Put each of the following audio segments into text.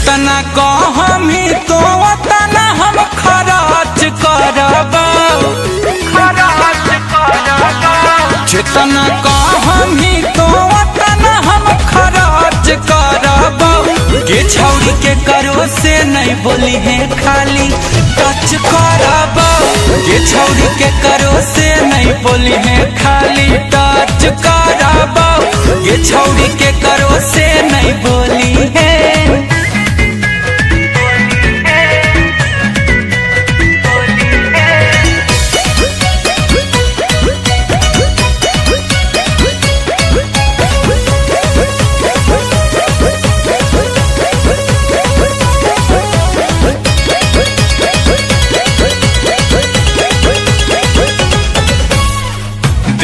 जितना हम ही तो उतना हम खर्च करब, जितना हम ही तो उतना हम खर्च करब। के छौरी के करो से नहीं बोली है खाली टच करब, के छौरी के करो से नहीं बोली है खाली टच करब, ये छौरी के करो से नहीं बोली है।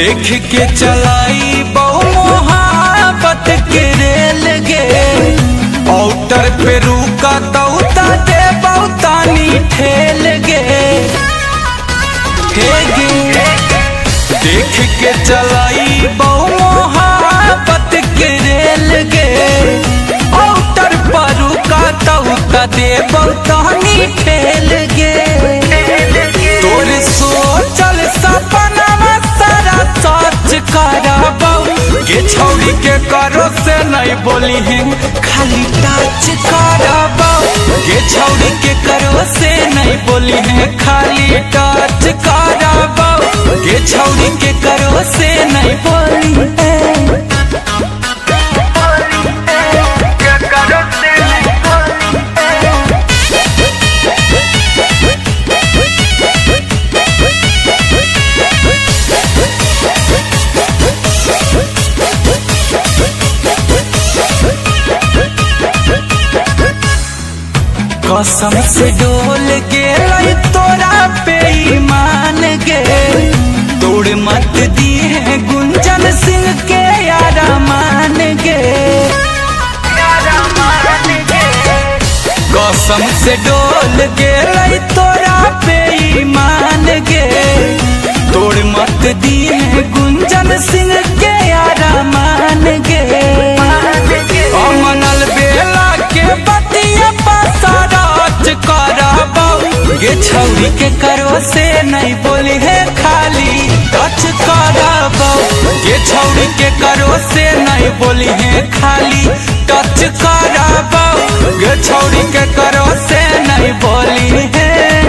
देख के चलाई बहु मोहब्बत के रेल गे, औटर पे रुका तौता दे बहुतानी ठेल गे, हे गे। देख के चलाई बहु मोहब्बत के रेल गे, औटर पर रुका तौता दे बहुतानी ठेल गे। तोर सोचल सपना सच करब, ये छौरी के करो से नहीं बोली है खाली टच करब, ये छौरी के करो से नहीं बोली है खाली टच करब, ये छौरी के करो से नहीं बोली है। कसम से डोल गे तोरा पे ईमान गे, तोड़ मत दिए गुंजन सिंह के यारा मान गे, कसम से डोल गे तोरा पे ईमान गे, तोड़ मत दिए गुंजन सिंह के यारा मान गे। अमनल बेला के बतिया पसराच करब, ये छौरी के करो से नहीं बोली है खाली टच करब, ये छौरी के करो से नहीं बोली है खाली टच करब, ये छौरी के करो से नहीं बोली है।